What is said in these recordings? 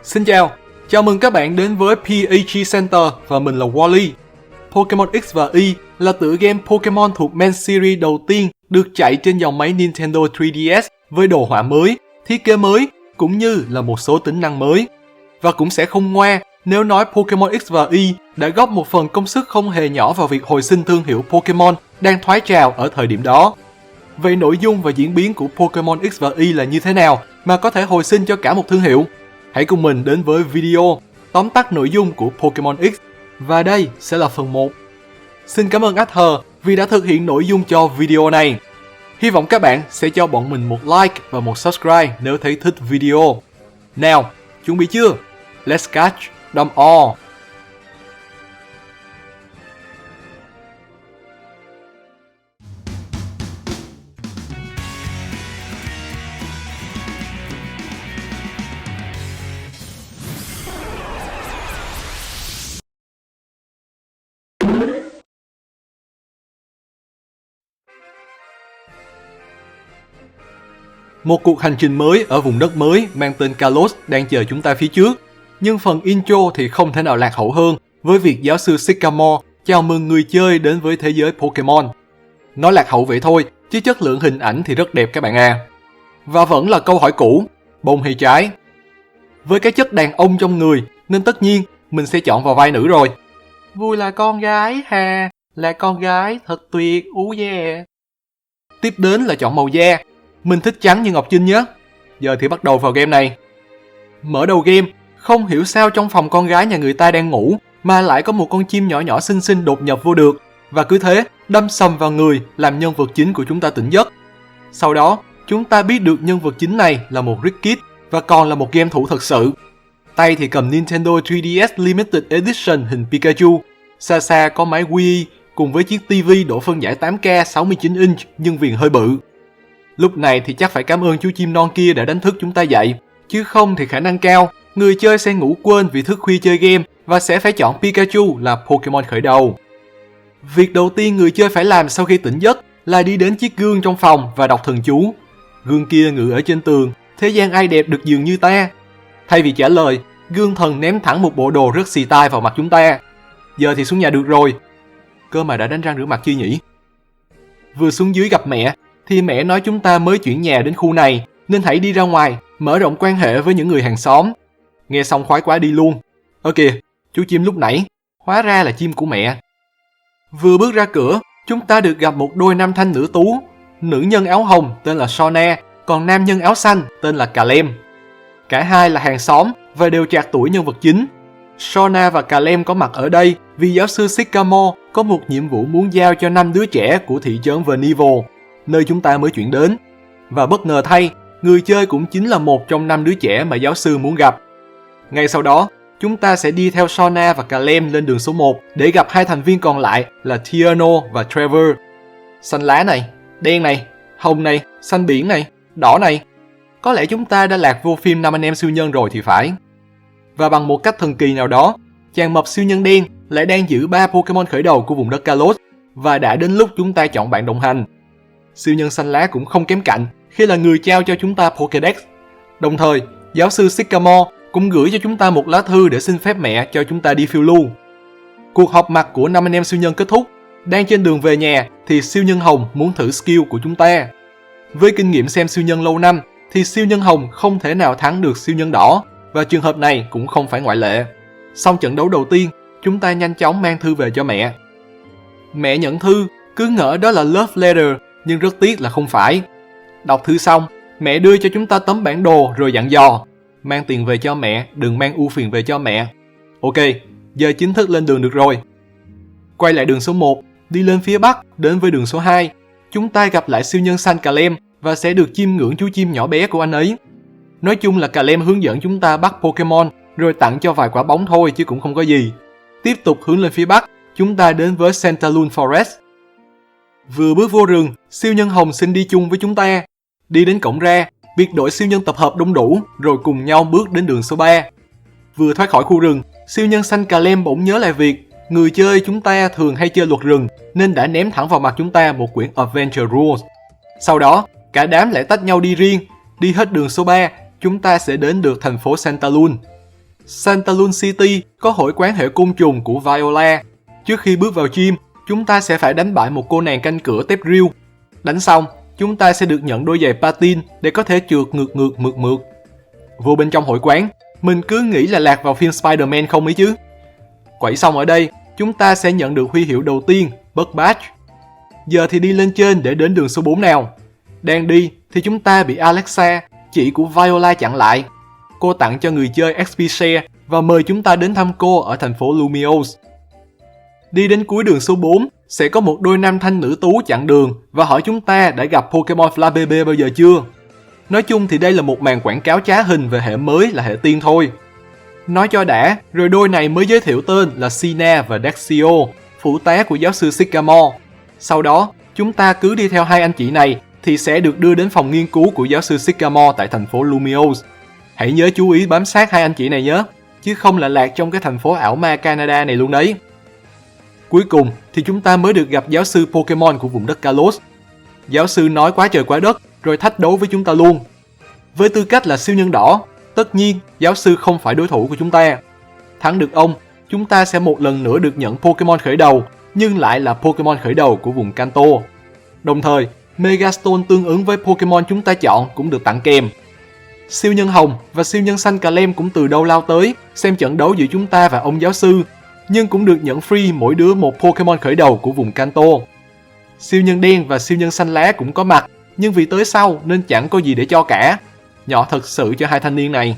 Xin chào mừng các bạn đến với PHE Center và mình là Wally. Pokemon X và Y là tựa game Pokemon thuộc main series đầu tiên được chạy trên dòng máy Nintendo 3DS với đồ họa mới, thiết kế mới cũng như là một số tính năng mới. Và cũng sẽ không ngoa nếu nói Pokemon X và Y đã góp một phần công sức không hề nhỏ vào việc hồi sinh thương hiệu Pokemon đang thoái trào ở thời điểm đó. Vậy nội dung và diễn biến của Pokemon X và Y là như thế nào mà có thể hồi sinh cho cả một thương hiệu? Hãy cùng mình đến với video tóm tắt nội dung của Pokemon X. Và đây sẽ là phần 1. Xin cảm ơn Ather vì đã thực hiện nội dung cho video này. Hy vọng các bạn sẽ cho bọn mình một like và một subscribe nếu thấy thích video. Nào, chuẩn bị chưa? Let's catch them all! Một cuộc hành trình mới ở vùng đất mới mang tên Kalos đang chờ chúng ta phía trước. Nhưng phần intro thì không thể nào lạc hậu hơn với việc giáo sư Sycamore chào mừng người chơi đến với thế giới Pokemon. Nói lạc hậu vậy thôi, chứ chất lượng hình ảnh thì rất đẹp các bạn à. Và vẫn là câu hỏi cũ, bông hay trái? Với cái chất đàn ông trong người nên tất nhiên mình sẽ chọn vào vai nữ rồi. Vui là con gái hà, là con gái thật tuyệt, yeah. Tiếp đến là chọn màu da. Mình thích trắng như Ngọc Trinh nhé. Giờ thì bắt đầu vào game này. Mở đầu game, không hiểu sao trong phòng con gái nhà người ta đang ngủ mà lại có một con chim nhỏ nhỏ xinh xinh đột nhập vô được. Và cứ thế đâm sầm vào người làm nhân vật chính của chúng ta tỉnh giấc. Sau đó chúng ta biết được nhân vật chính này là một Rickit và còn là một game thủ thật sự. Tay thì cầm Nintendo 3DS Limited Edition hình Pikachu. Xa xa có máy Wii cùng với chiếc TV độ phân giải 8K 69 inch nhưng viền hơi bự. Lúc này thì chắc phải cảm ơn chú chim non kia đã đánh thức chúng ta dậy, chứ không thì khả năng cao người chơi sẽ ngủ quên vì thức khuya chơi game và sẽ phải chọn Pikachu là Pokemon khởi đầu. Việc đầu tiên người chơi phải làm sau khi tỉnh giấc là đi đến chiếc gương trong phòng và đọc thần chú. Gương kia ngự ở trên tường, thế gian ai đẹp được dường như ta. Thay vì trả lời, gương thần ném thẳng một bộ đồ rất xì tai vào mặt chúng ta. Giờ thì xuống nhà được rồi. Cơ mà đã đánh răng rửa mặt chưa nhỉ? Vừa xuống dưới gặp mẹ thì mẹ nói chúng ta mới chuyển nhà đến khu này nên hãy đi ra ngoài, mở rộng quan hệ với những người hàng xóm. Nghe xong khoái quá đi luôn. Ơ kìa, chú chim lúc nãy, hóa ra là chim của mẹ. Vừa bước ra cửa, chúng ta được gặp một đôi nam thanh nữ tú. Nữ nhân áo hồng tên là Sona, còn nam nhân áo xanh tên là Calem. Cả hai là hàng xóm và đều trạc tuổi nhân vật chính. Sona và Calem có mặt ở đây vì giáo sư Sycamore có một nhiệm vụ muốn giao cho 5 đứa trẻ của thị trấn Venival, nơi chúng ta mới chuyển đến. Và bất ngờ thay, người chơi cũng chính là một trong 5 đứa trẻ mà giáo sư muốn gặp. Ngay sau đó, chúng ta sẽ đi theo Sona và Calem lên đường số 1 để gặp hai thành viên còn lại là Tierno và Trevor. Xanh lá này, đen này, hồng này, xanh biển này, đỏ này. Có lẽ chúng ta đã lạc vô phim 5 anh em siêu nhân rồi thì phải. Và bằng một cách thần kỳ nào đó, chàng mập siêu nhân đen lại đang giữ 3 Pokemon khởi đầu của vùng đất Kalos và đã đến lúc chúng ta chọn bạn đồng hành. Siêu nhân xanh lá cũng không kém cạnh khi là người trao cho chúng ta Pokédex. Đồng thời, giáo sư Sycamore cũng gửi cho chúng ta một lá thư để xin phép mẹ cho chúng ta đi phiêu lưu. Cuộc họp mặt của 5 anh em siêu nhân kết thúc. Đang trên đường về nhà thì siêu nhân hồng muốn thử skill của chúng ta. Với kinh nghiệm xem siêu nhân lâu năm thì siêu nhân hồng không thể nào thắng được siêu nhân đỏ, và trường hợp này cũng không phải ngoại lệ. Xong trận đấu đầu tiên, chúng ta nhanh chóng mang thư về cho mẹ. Mẹ nhận thư, cứ ngỡ đó là love letter, nhưng rất tiếc là không phải. Đọc thư xong, mẹ đưa cho chúng ta tấm bản đồ rồi dặn dò: mang tiền về cho mẹ, đừng mang ưu phiền về cho mẹ. Ok, giờ chính thức lên đường được rồi. Quay lại đường số 1, đi lên phía bắc, đến với đường số 2. Chúng ta gặp lại siêu nhân xanh Calem và sẽ được chiêm ngưỡng chú chim nhỏ bé của anh ấy. Nói chung là Calem hướng dẫn chúng ta bắt Pokemon rồi tặng cho vài quả bóng thôi chứ cũng không có gì. Tiếp tục hướng lên phía bắc, chúng ta đến với Centalune Forest. Vừa bước vô rừng, siêu nhân hồng xin đi chung với chúng ta. Đi đến cổng ra, biệt đội siêu nhân tập hợp đông đủ rồi cùng nhau bước đến đường số 3. Vừa thoát khỏi khu rừng, siêu nhân xanh Calem bỗng nhớ lại việc người chơi chúng ta thường hay chơi luật rừng nên đã ném thẳng vào mặt chúng ta một quyển Adventure Rules. Sau đó, cả đám lại tách nhau đi riêng. Đi hết đường số 3, chúng ta sẽ đến được thành phố Centalune. Santalun City có hội quán hệ côn trùng của Viola. Trước khi bước vào gym, chúng ta sẽ phải đánh bại một cô nàng canh cửa tép riêu. Đánh xong, chúng ta sẽ được nhận đôi giày patin để có thể trượt ngược mượt. Vô bên trong hội quán, mình cứ nghĩ là lạc vào phim Spider-Man không ấy chứ. Quẩy xong ở đây, chúng ta sẽ nhận được huy hiệu đầu tiên, Bug Badge. Giờ thì đi lên trên để đến đường số 4 nào. Đang đi thì chúng ta bị Alexa, chị của Viola chặn lại. Cô tặng cho người chơi XP Share và mời chúng ta đến thăm cô ở thành phố Lumiose. Đi đến cuối đường số 4, sẽ có một đôi nam thanh nữ tú chặn đường và hỏi chúng ta đã gặp Pokemon Flabébé bao giờ chưa. Nói chung thì đây là một màn quảng cáo trá hình về hệ mới là hệ tiên thôi. Nói cho đã, rồi đôi này mới giới thiệu tên là Sina và Dexio, phụ tá của giáo sư Sycamore. Sau đó, chúng ta cứ đi theo hai anh chị này thì sẽ được đưa đến phòng nghiên cứu của giáo sư Sycamore tại thành phố Lumiose. Hãy nhớ chú ý bám sát hai anh chị này nhé, chứ không là lạc trong cái thành phố ảo ma Canada này luôn đấy. Cuối cùng thì chúng ta mới được gặp giáo sư Pokemon của vùng đất Kalos. Giáo sư nói quá trời quá đất rồi thách đấu với chúng ta luôn. Với tư cách là siêu nhân đỏ, tất nhiên giáo sư không phải đối thủ của chúng ta. Thắng được ông, chúng ta sẽ một lần nữa được nhận Pokemon khởi đầu, nhưng lại là Pokemon khởi đầu của vùng Kanto. Đồng thời, Megastone tương ứng với Pokemon chúng ta chọn cũng được tặng kèm. Siêu nhân hồng và siêu nhân xanh Clem cũng từ đâu lao tới xem trận đấu giữa chúng ta và ông giáo sư, nhưng cũng được nhận free mỗi đứa một Pokemon khởi đầu của vùng Kanto. Siêu nhân đen và siêu nhân xanh lá cũng có mặt, nhưng vì tới sau nên chẳng có gì để cho cả. Nhỏ thật sự cho hai thanh niên này.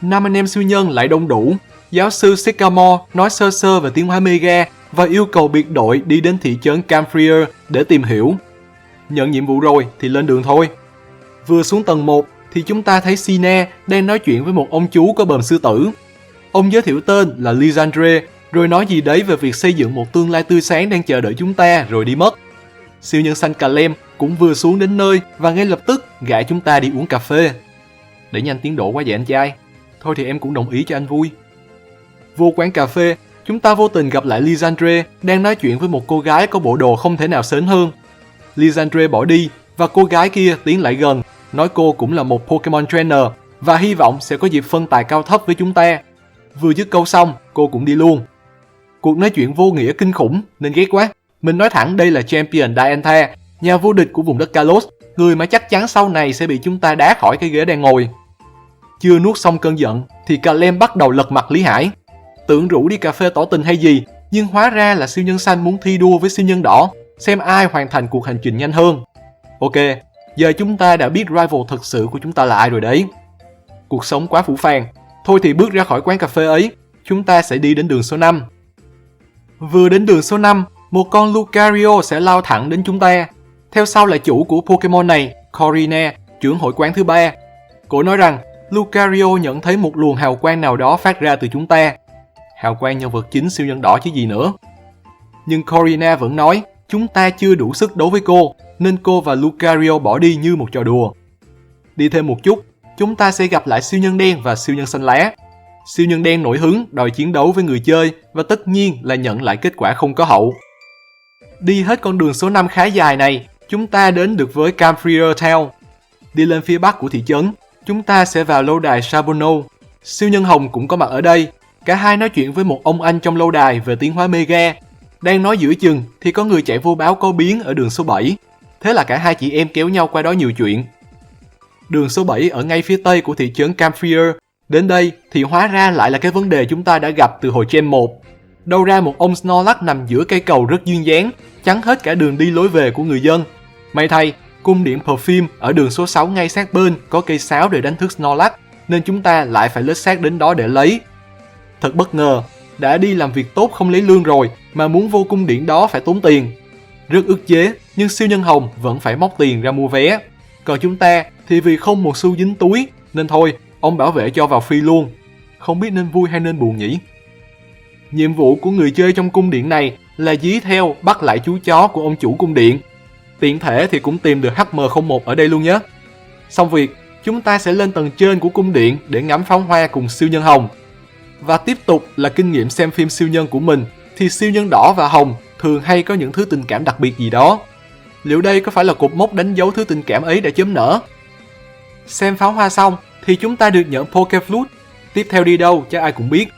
5 anh em siêu nhân lại đông đủ. Giáo sư Sycamore nói sơ sơ về tiến hóa Mega và yêu cầu biệt đội đi đến thị trấn Camphrier để tìm hiểu. Nhận nhiệm vụ rồi thì lên đường thôi. Vừa xuống tầng 1 thì chúng ta thấy Sina đang nói chuyện với một ông chú có bờm sư tử. Ông giới thiệu tên là Lisandre, rồi nói gì đấy về việc xây dựng một tương lai tươi sáng đang chờ đợi chúng ta rồi đi mất. Siêu nhân xanh Clem cũng vừa xuống đến nơi và ngay lập tức gã chúng ta đi uống cà phê. Để nhanh tiến độ quá vậy anh trai. Thôi thì em cũng đồng ý cho anh vui. Vô quán cà phê, chúng ta vô tình gặp lại Lisandre đang nói chuyện với một cô gái có bộ đồ không thể nào sến hơn. Lisandre bỏ đi và cô gái kia tiến lại gần, nói cô cũng là một Pokemon Trainer và hy vọng sẽ có dịp phân tài cao thấp với chúng ta. Vừa dứt câu xong, cô cũng đi luôn. Cuộc nói chuyện vô nghĩa kinh khủng nên ghét quá. Mình nói thẳng đây là Champion Diantha, nhà vô địch của vùng đất Kalos, người mà chắc chắn sau này sẽ bị chúng ta đá khỏi cái ghế đang ngồi. Chưa nuốt xong cơn giận thì Clem bắt đầu lật mặt Lý Hải. Tưởng rủ đi cà phê tỏ tình hay gì, nhưng hóa ra là siêu nhân xanh muốn thi đua với siêu nhân đỏ, xem ai hoàn thành cuộc hành trình nhanh hơn. Ok, giờ chúng ta đã biết rival thật sự của chúng ta là ai rồi đấy. Cuộc sống quá phũ phàng. Thôi thì bước ra khỏi quán cà phê ấy, chúng ta sẽ đi đến đường số 5. Vừa đến đường số 5, một con Lucario sẽ lao thẳng đến chúng ta. Theo sau là chủ của Pokemon này, Corina, trưởng hội quán thứ 3. Cô nói rằng Lucario nhận thấy một luồng hào quang nào đó phát ra từ chúng ta. Hào quang nhân vật chính siêu nhân đỏ chứ gì nữa. Nhưng Corina vẫn nói chúng ta chưa đủ sức đấu với cô, nên cô và Lucario bỏ đi như một trò đùa. Đi thêm một chút, chúng ta sẽ gặp lại siêu nhân đen và siêu nhân xanh lá. Siêu nhân đen nổi hứng đòi chiến đấu với người chơi và tất nhiên là nhận lại kết quả không có hậu. Đi hết con đường số 5 khá dài này, chúng ta đến được với Camphrier Town. Đi lên phía bắc của thị trấn, chúng ta sẽ vào lâu đài Shabono. Siêu nhân hồng cũng có mặt ở đây. Cả hai nói chuyện với một ông anh trong lâu đài về tiến hóa Mega. Đang nói giữa chừng thì có người chạy vô báo có biến ở đường số 7. Thế là cả hai chị em kéo nhau qua đó nhiều chuyện. Đường số 7 ở ngay phía tây của thị trấn Camphrier. Đến đây thì hóa ra lại là cái vấn đề chúng ta đã gặp từ hồi Gen 1. Đâu ra một ông Snorlax nằm giữa cây cầu rất duyên dáng, chắn hết cả đường đi lối về của người dân. May thay, cung điện Perfume ở đường số 6 ngay sát bên có cây sáo để đánh thức Snorlax, nên chúng ta lại phải lết xác đến đó để lấy. Thật bất ngờ, đã đi làm việc tốt không lấy lương rồi mà muốn vô cung điện đó phải tốn tiền. Rất ức chế, nhưng siêu nhân hồng vẫn phải móc tiền ra mua vé. Còn chúng ta thì vì không một xu dính túi, nên thôi, ông bảo vệ cho vào free luôn. Không biết nên vui hay nên buồn nhỉ? Nhiệm vụ của người chơi trong cung điện này là dí theo bắt lại chú chó của ông chủ cung điện. Tiện thể thì cũng tìm được HM01 ở đây luôn nhé. Xong việc, chúng ta sẽ lên tầng trên của cung điện để ngắm pháo hoa cùng siêu nhân hồng. Và tiếp tục là kinh nghiệm xem phim siêu nhân của mình, thì siêu nhân đỏ và hồng thường hay có những thứ tình cảm đặc biệt gì đó. Liệu đây có phải là cột mốc đánh dấu thứ tình cảm ấy đã chớm nở? Xem pháo hoa xong thì chúng ta được nhận Pokeflute. Tiếp theo đi đâu chắc ai cũng biết.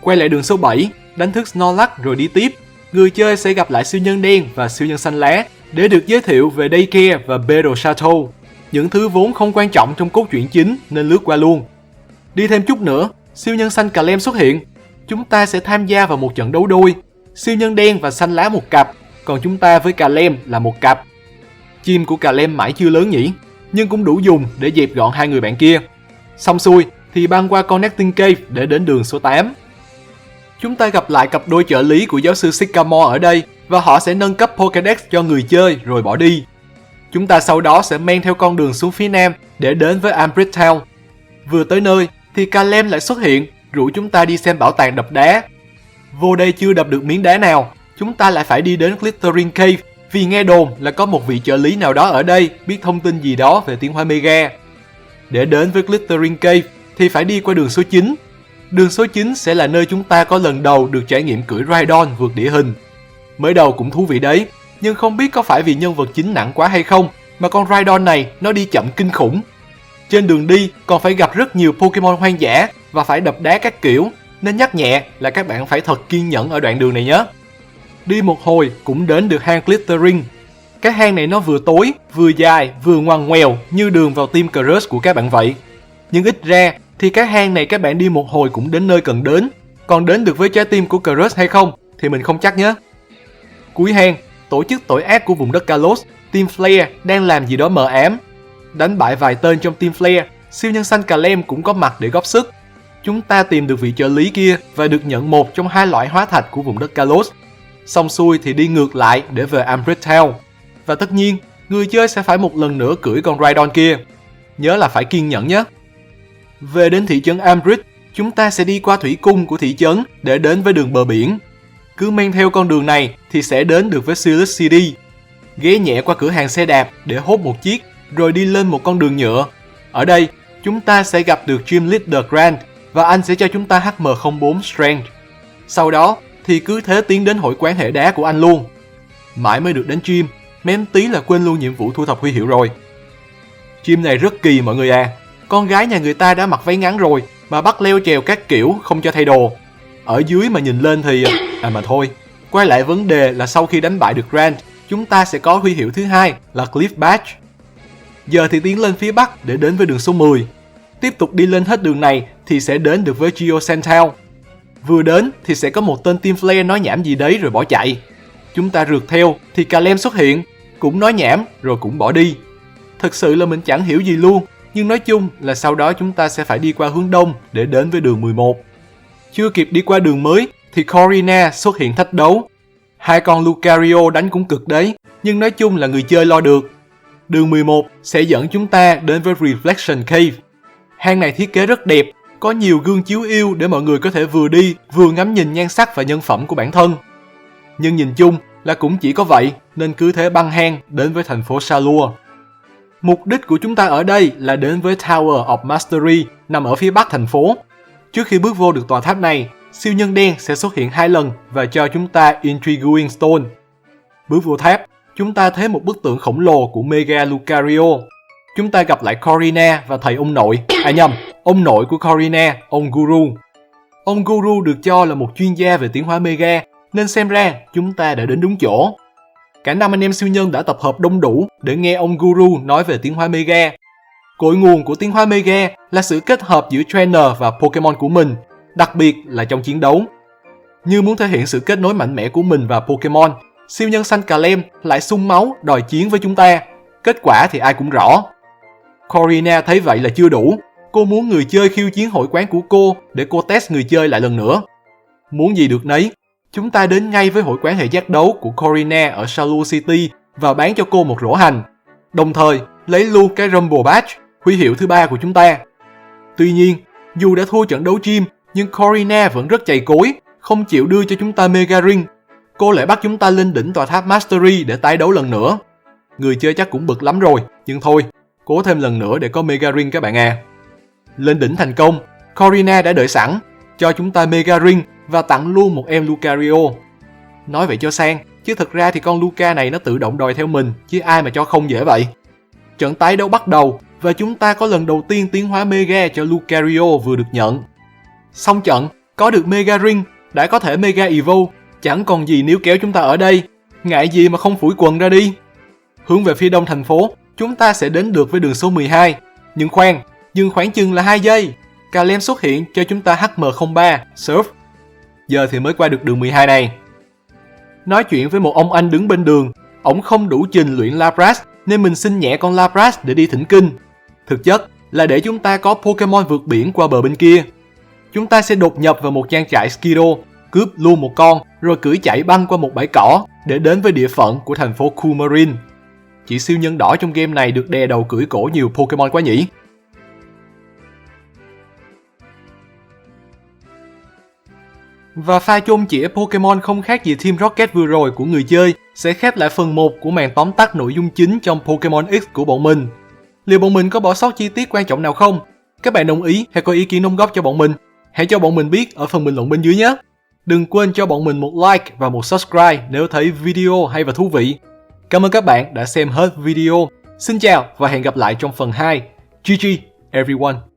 Quay lại đường số 7, đánh thức Snorlax rồi đi tiếp. Người chơi sẽ gặp lại siêu nhân đen và siêu nhân xanh lá để được giới thiệu về Daycare và Battle Chateau. Những thứ vốn không quan trọng trong cốt truyện chính nên lướt qua luôn. Đi thêm chút nữa, siêu nhân xanh Clem xuất hiện. Chúng ta sẽ tham gia vào một trận đấu đôi. Siêu nhân đen và xanh lá một cặp, còn chúng ta với Clem là một cặp. Chim của Clem mãi chưa lớn nhỉ, nhưng cũng đủ dùng để dẹp gọn hai người bạn kia. Xong xuôi thì băng qua Connecting Cave để đến đường số 8. Chúng ta gặp lại cặp đôi trợ lý của giáo sư Sycamore ở đây và họ sẽ nâng cấp Pokédex cho người chơi rồi bỏ đi. Chúng ta sau đó sẽ men theo con đường xuống phía nam để đến với Ambridge Town. Vừa tới nơi thì Clem lại xuất hiện, rủ chúng ta đi xem bảo tàng đập đá. Vô đây chưa đập được miếng đá nào, chúng ta lại phải đi đến Glittering Cave vì nghe đồn là có một vị trợ lý nào đó ở đây biết thông tin gì đó về tiến hóa Mega. Để đến với Glittering Cave thì phải đi qua đường số 9. Đường số 9 sẽ là nơi chúng ta có lần đầu được trải nghiệm cưỡi Rhydon vượt địa hình. Mới đầu cũng thú vị đấy, nhưng không biết có phải vì nhân vật chính nặng quá hay không mà con Rhydon này nó đi chậm kinh khủng. Trên đường đi còn phải gặp rất nhiều Pokemon hoang dã và phải đập đá các kiểu, nên nhắc nhẹ là các bạn phải thật kiên nhẫn ở đoạn đường này nhé. Đi một hồi cũng đến được hang Glittering. Cái hang này nó vừa tối, vừa dài, vừa ngoằn ngoèo như đường vào Team Crush của các bạn vậy. Nhưng ít ra thì cái hang này các bạn đi một hồi cũng đến nơi cần đến, còn đến được với trái tim của Crush hay không thì mình không chắc nhé. Cuối hang, tổ chức tội ác của vùng đất Kalos, Team Flare đang làm gì đó mờ ám. Đánh bại vài tên trong Team Flare, siêu nhân xanh Clem cũng có mặt để góp sức. Chúng ta tìm được vị trợ lý kia và được nhận một trong hai loại hóa thạch của vùng đất Kalos. Xong xuôi thì đi ngược lại để về Ambridge Town. Và tất nhiên, người chơi sẽ phải một lần nữa cưỡi con Rhydon kia. Nhớ là phải kiên nhẫn nhé. Về đến thị trấn Ambridge, chúng ta sẽ đi qua thủy cung của thị trấn để đến với đường bờ biển. Cứ men theo con đường này thì sẽ đến được với Silas City. Ghé nhẹ qua cửa hàng xe đạp để hốt một chiếc, rồi đi lên một con đường nhựa. Ở đây, chúng ta sẽ gặp được Gym Leader Grant và anh sẽ cho chúng ta HM04 Strength. Sau đó thì cứ thế tiến đến hội quán hệ đá của anh luôn. Mãi mới được đến Gym, mém tí là quên luôn nhiệm vụ thu thập huy hiệu rồi. Gym này rất kỳ mọi người à. Con gái nhà người ta đã mặc váy ngắn rồi mà bắt leo trèo các kiểu không cho thay đồ. Ở dưới mà nhìn lên thì... mà thôi. Quay lại vấn đề là sau khi đánh bại được Grant, chúng ta sẽ có huy hiệu thứ hai là Cliff Badge. Giờ thì tiến lên phía bắc để đến với đường số 10. Tiếp tục đi lên hết đường này thì sẽ đến được với Geosand Town. Vừa đến thì sẽ có một tên Team Flare nói nhảm gì đấy rồi bỏ chạy. Chúng ta rượt theo thì Clem xuất hiện, cũng nói nhảm rồi cũng bỏ đi. Thực sự là mình chẳng hiểu gì luôn, nhưng nói chung là sau đó chúng ta sẽ phải đi qua hướng đông để đến với đường 11. Chưa kịp đi qua đường mới thì Corina xuất hiện thách đấu. Hai con Lucario đánh cũng cực đấy, nhưng nói chung là người chơi lo được. Đường 11 sẽ dẫn chúng ta đến với Reflection Cave. Hang này thiết kế rất đẹp, có nhiều gương chiếu yêu để mọi người có thể vừa đi vừa ngắm nhìn nhan sắc và nhân phẩm của bản thân. Nhưng nhìn chung là cũng chỉ có vậy, nên cứ thế băng hang đến với thành phố Salua. Mục đích của chúng ta ở đây là đến với Tower of Mastery nằm ở phía bắc thành phố. Trước khi bước vô được tòa tháp này, siêu nhân đen sẽ xuất hiện 2 lần và cho chúng ta Intriguing Stone. Bước vô tháp, chúng ta thấy một bức tượng khổng lồ của Mega Lucario. Chúng ta gặp lại Corina và thầy ông nội, ông nội của Corina, ông Guru. Ông Guru được cho là một chuyên gia về tiến hóa Mega, nên xem ra chúng ta đã đến đúng chỗ. Cả 5 anh em siêu nhân đã tập hợp đông đủ để nghe ông Guru nói về tiến hóa Mega. Cội nguồn của tiến hóa Mega là sự kết hợp giữa trainer và Pokemon của mình, đặc biệt là trong chiến đấu. Như muốn thể hiện sự kết nối mạnh mẽ của mình và Pokemon, siêu nhân xanh Clem lại sung máu đòi chiến với chúng ta. Kết quả thì ai cũng rõ. Corina thấy vậy là chưa đủ. Cô muốn người chơi khiêu chiến hội quán của cô để cô test người chơi lại lần nữa. Muốn gì được nấy, chúng ta đến ngay với hội quán hệ giác đấu của Corina ở Salua City và bán cho cô một rổ hành. Đồng thời lấy luôn cái Rumble Badge, huy hiệu thứ 3 của chúng ta. Tuy nhiên, dù đã thua trận đấu gym, nhưng Corina vẫn rất chày cối, không chịu đưa cho chúng ta Mega Ring. Cô lại bắt chúng ta lên đỉnh tòa tháp Mastery để tái đấu lần nữa. Người chơi chắc cũng bực lắm rồi, nhưng thôi, cố thêm lần nữa để có Mega Ring các bạn à. Lên đỉnh thành công, Corina đã đợi sẵn, cho chúng ta Mega Ring và tặng luôn một em Lucario. Nói vậy cho sang, chứ thực ra thì con Luca này nó tự động đòi theo mình, chứ ai mà cho không dễ vậy. Trận tái đấu bắt đầu và chúng ta có lần đầu tiên tiến hóa Mega cho Lucario vừa được nhận. Xong trận, có được Mega Ring, đã có thể Mega Evolve, chẳng còn gì níu kéo chúng ta ở đây. Ngại gì mà không phủi quần ra đi. Hướng về phía đông thành phố, chúng ta sẽ đến được với đường số 12. Nhưng khoan, dừng khoảng chừng là 2 giây. Kalem xuất hiện cho chúng ta HM03, Surf. Giờ thì mới qua được đường 12 này. Nói chuyện với một ông anh đứng bên đường, ổng không đủ trình luyện Lapras nên mình xin nhẹ con Lapras để đi thỉnh kinh. Thực chất là để chúng ta có Pokemon vượt biển qua bờ bên kia. Chúng ta sẽ đột nhập vào một trang trại Skido, cướp luôn một con rồi cưỡi chạy băng qua một bãi cỏ để đến với địa phận của thành phố Coumarin. Chị siêu nhân đỏ trong game này được đè đầu cưỡi cổ nhiều Pokemon quá nhỉ? Và pha chôn chĩa Pokemon không khác gì Team Rocket vừa rồi của người chơi sẽ khép lại phần 1 của màn tóm tắt nội dung chính trong Pokemon X của bọn mình. Liệu bọn mình có bỏ sót chi tiết quan trọng nào không? Các bạn đồng ý hay có ý kiến đóng góp cho bọn mình? Hãy cho bọn mình biết ở phần bình luận bên dưới nhé! Đừng quên cho bọn mình một like và một subscribe nếu thấy video hay và thú vị. Cảm ơn các bạn đã xem hết video. Xin chào và hẹn gặp lại trong phần 2. GG everyone!